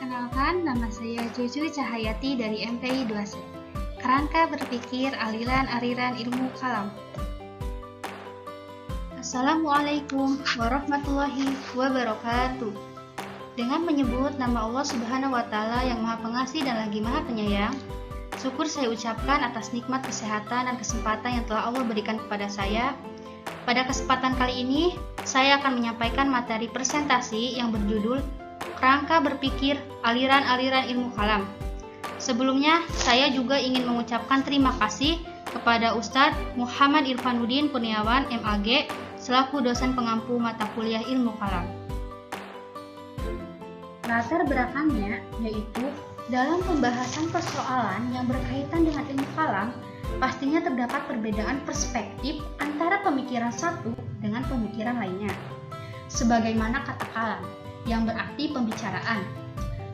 Perkenalkan, nama saya Juju Cahayati dari MPI 2C. Kerangka berpikir aliran-aliran ilmu kalam. Assalamualaikum warahmatullahi wabarakatuh. Dengan menyebut nama Allah Subhanahu wa Ta'ala yang Maha Pengasih dan lagi Maha Penyayang, syukur saya ucapkan atas nikmat kesehatan dan kesempatan yang telah Allah berikan kepada saya. Pada kesempatan kali ini, saya akan menyampaikan materi presentasi yang berjudul Kerangka Berpikir Aliran-aliran Ilmu Kalam. Sebelumnya, saya juga ingin mengucapkan terima kasih kepada Ustadz Muhammad Irfanuddin Kurniawan, MAG, selaku dosen pengampu mata kuliah Ilmu Kalam. Latar belakangnya yaitu dalam pembahasan persoalan yang berkaitan dengan ilmu kalam, pastinya terdapat perbedaan perspektif antara pemikiran satu dengan pemikiran lainnya. Sebagaimana kata kalam, yang berarti pembicaraan.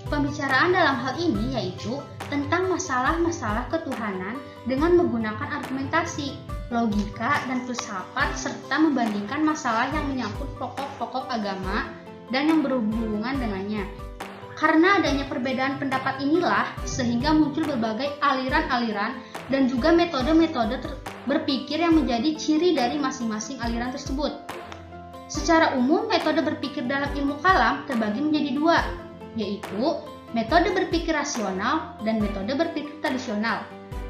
Pembicaraan dalam hal ini yaitu tentang masalah-masalah ketuhanan dengan menggunakan argumentasi, logika, dan filsafat serta membandingkan masalah yang menyangkut pokok-pokok agama dan yang berhubungan dengannya. Karena adanya perbedaan pendapat inilah sehingga muncul berbagai aliran-aliran dan juga metode-metode berpikir yang menjadi ciri dari masing-masing aliran tersebut. Secara umum, metode berpikir dalam ilmu kalam terbagi menjadi dua, yaitu metode berpikir rasional dan metode berpikir tradisional.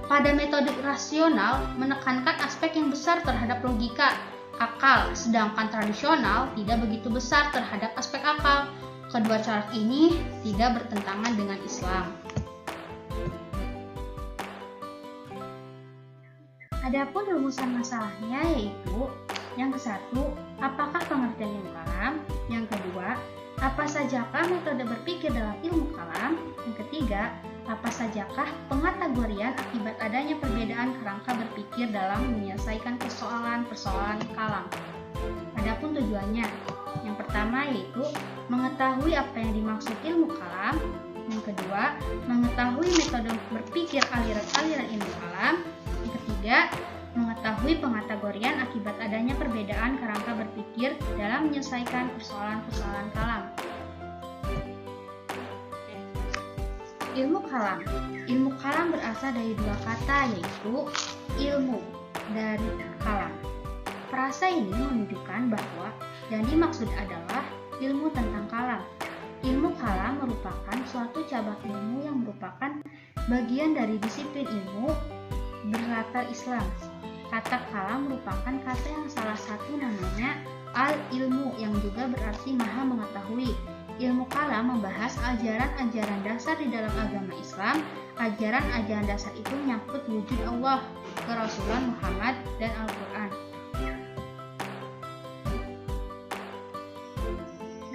Pada metode rasional menekankan aspek yang besar terhadap logika, akal, sedangkan tradisional tidak begitu besar terhadap aspek akal. Kedua cara ini tidak bertentangan dengan Islam. Adapun rumusan masalahnya yaitu yang ke-1, apakah pengertian ilmu kalam? Yang kedua, apa sajakah metode berpikir dalam ilmu kalam? Yang ketiga, apa sajakah pengkategorian akibat adanya perbedaan kerangka berpikir dalam menyelesaikan persoalan-persoalan kalam? Adapun tujuannya, yang pertama yaitu mengetahui apa yang dimaksud ilmu kalam. Yang kedua, mengetahui metode berpikir aliran-aliran ilmu kalam. Yang ketiga, mengetahui pengkategorian akibat adanya perbedaan kerangka berpikir dalam menyelesaikan persoalan-persoalan kalam. Ilmu kalam. Ilmu kalam berasal dari dua kata yaitu ilmu dari kalam. Frasa ini menunjukkan bahwa yang dimaksud adalah ilmu tentang kalam. Ilmu kalam merupakan suatu cabang ilmu yang merupakan bagian dari disiplin ilmu berlatar Islam. Kata kalam merupakan kata yang salah satu namanya al-ilmu yang juga berarti maha mengetahui. Ilmu kalam membahas ajaran-ajaran dasar di dalam agama Islam. Ajaran-ajaran dasar itu menyangkut wujud Allah, kerasulan Muhammad, dan Al-Quran.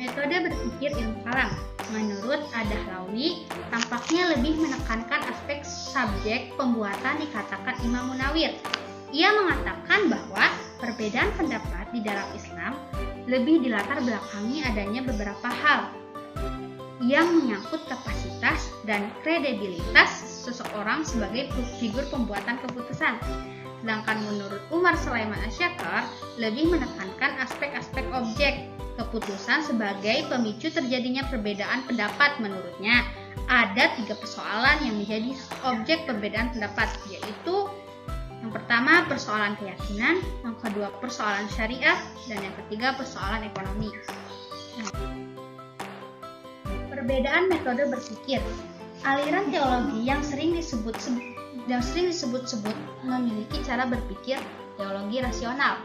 Metode berpikir ilmu kalam. Menurut Ad-Dahlawi, tampaknya lebih menekankan aspek subjek pembuatan dikatakan Imam Munawir. Ia mengatakan bahwa perbedaan pendapat di dalam Islam lebih dilatar belakangi adanya beberapa hal yang menyangkut kapasitas dan kredibilitas seseorang sebagai figur pembuatan keputusan. Sedangkan menurut Umar Sulaiman Asy-Syaikh lebih menekankan aspek-aspek objek keputusan sebagai pemicu terjadinya perbedaan pendapat. Menurutnya, ada 3 persoalan yang menjadi objek perbedaan pendapat, yaitu yang pertama persoalan keyakinan, yang kedua persoalan syariat, dan yang ketiga persoalan ekonomi. Perbedaan metode berpikir. Aliran teologi yang sering disebut-sebut memiliki cara berpikir teologi rasional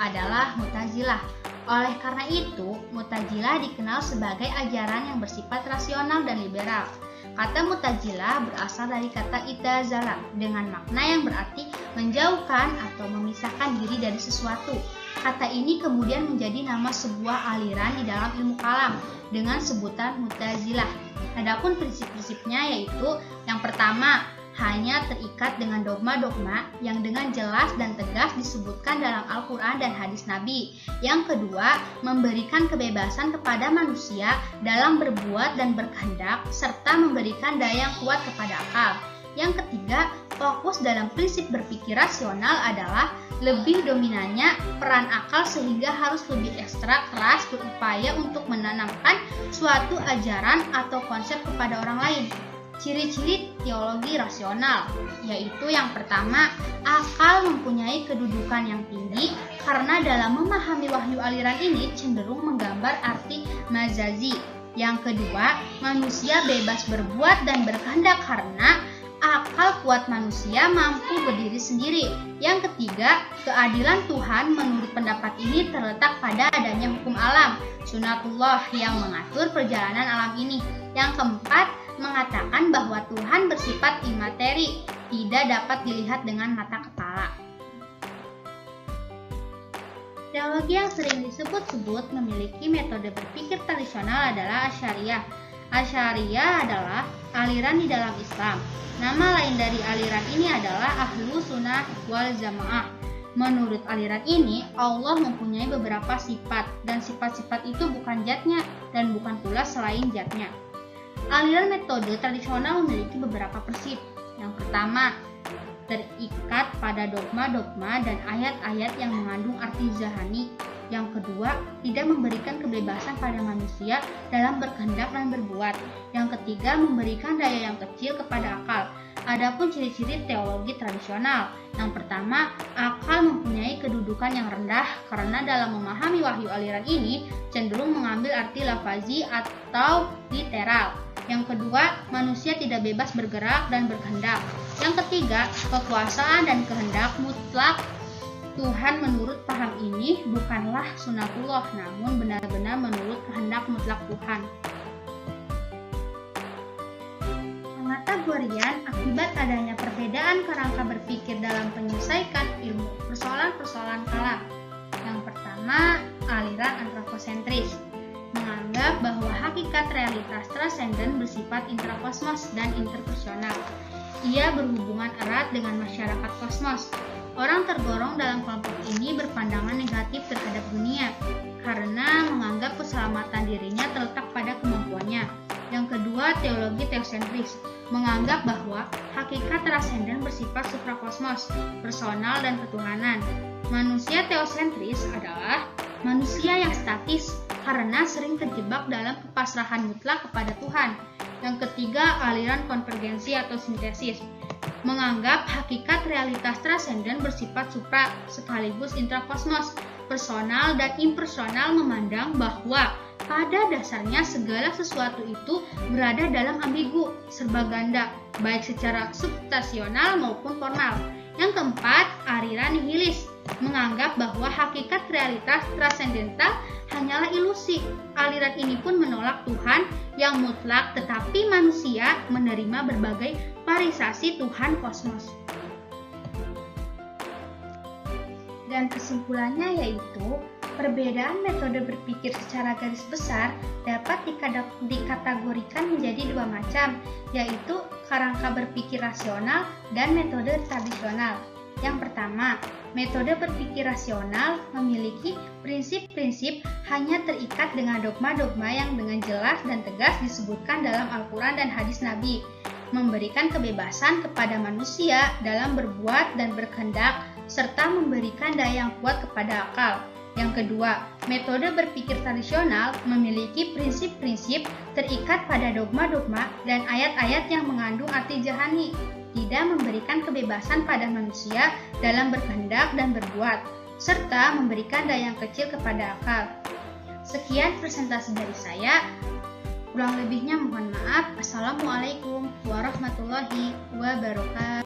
adalah Mu'tazilah. Oleh karena itu, Mu'tazilah dikenal sebagai ajaran yang bersifat rasional dan liberal. Kata Mu'tazilah berasal dari kata itazala dengan makna yang berarti menjauhkan atau memisahkan diri dari sesuatu. Kata ini kemudian menjadi nama sebuah aliran di dalam ilmu kalam dengan sebutan Mu'tazilah. Adapun prinsip-prinsipnya yaitu yang pertama, hanya terikat dengan dogma-dogma yang dengan jelas dan tegas disebutkan dalam Al-Quran dan hadis Nabi. Yang kedua, memberikan kebebasan kepada manusia dalam berbuat dan berkehendak, serta memberikan daya yang kuat kepada akal. Yang ketiga, fokus dalam prinsip berpikir rasional adalah Lebih dominannya peran akal sehingga harus lebih ekstra keras berupaya untuk menanamkan suatu ajaran atau konsep kepada orang lain. Ciri-ciri teologi rasional, yaitu yang pertama, akal mempunyai kedudukan yang tinggi karena dalam memahami wahyu aliran ini cenderung menggambar arti majazi. Yang kedua, manusia bebas berbuat dan berkehendak karena akal kuat manusia mampu berdiri sendiri. Yang ketiga, keadilan Tuhan menurut pendapat ini terletak pada adanya hukum alam, sunatullah yang mengatur perjalanan alam ini. Yang keempat, mengatakan bahwa Tuhan bersifat imateri, tidak dapat dilihat dengan mata kepala. Teologi yang sering disebut-sebut memiliki metode berpikir tradisional adalah Asy'ariyah. Asy'ariyah adalah aliran di dalam Islam. Nama lain dari aliran ini adalah Ahlus Sunnah wal Jamaah. Menurut aliran ini, Allah mempunyai beberapa sifat, dan sifat-sifat itu bukan zatnya dan bukan pula selain zatnya. Aliran metode tradisional memiliki beberapa prinsip. Yang pertama, terikat pada dogma-dogma dan ayat-ayat yang mengandung arti zahani. Yang kedua, tidak memberikan kebebasan pada manusia dalam berkehendak dan berbuat. Yang ketiga, memberikan daya yang kecil kepada akal. Adapun ciri-ciri teologi tradisional. Yang pertama, akal mempunyai kedudukan yang rendah karena dalam memahami wahyu aliran ini cenderung mengambil arti lafazi atau literal. Yang kedua, manusia tidak bebas bergerak dan berkehendak. Yang ketiga, kekuasaan dan kehendak mutlak Tuhan menurut paham ini bukanlah sunatullah, namun benar-benar menurut kehendak mutlak Tuhan. Pengkategorian akibat adanya perbedaan kerangka berpikir dalam menyelesaikan ilmu persoalan-persoalan kalam. Yang pertama, aliran antroposentris menganggap bahwa hakikat realitas transenden bersifat intrakosmos dan interpersonal. Ia berhubungan erat dengan masyarakat kosmos. Orang tergolong dalam kelompok ini berpandangan negatif terhadap dunia karena menganggap keselamatan dirinya terletak pada kemampuannya. Yang kedua, teologi teosentris menganggap bahwa hakikat transenden bersifat suprakosmos, personal, dan ketuhanan. Manusia teosentris adalah manusia yang statis karena sering terjebak dalam kepasrahan mutlak kepada Tuhan. Yang ketiga, aliran konvergensi atau sintesis menganggap hakikat realitas transenden bersifat supra sekaligus intrakosmos, personal dan impersonal, memandang bahwa pada dasarnya segala sesuatu itu berada dalam ambigu, serba ganda, baik secara substansional maupun formal. Yang keempat, aliran nihilis menganggap bahwa hakikat realitas transendental hanyalah ilusi. Aliran ini pun menolak Tuhan yang mutlak, tetapi manusia menerima berbagai parisasi Tuhan kosmos. Dan kesimpulannya yaitu, perbedaan metode berpikir secara garis besar dapat dikategorikan menjadi dua macam, yaitu kerangka berpikir rasional dan metode tradisional. Yang pertama, metode berpikir rasional memiliki prinsip-prinsip hanya terikat dengan dogma-dogma yang dengan jelas dan tegas disebutkan dalam Al-Quran dan hadis Nabi, memberikan kebebasan kepada manusia dalam berbuat dan berkehendak, serta memberikan daya yang kuat kepada akal. Yang kedua, metode berpikir tradisional memiliki prinsip-prinsip terikat pada dogma-dogma dan ayat-ayat yang mengandung arti jahani, tidak memberikan kebebasan pada manusia dalam berkehendak dan berbuat, serta memberikan daya yang kecil kepada akal. Sekian presentasi dari saya. Kurang lebihnya mohon maaf. Assalamualaikum warahmatullahi wabarakatuh.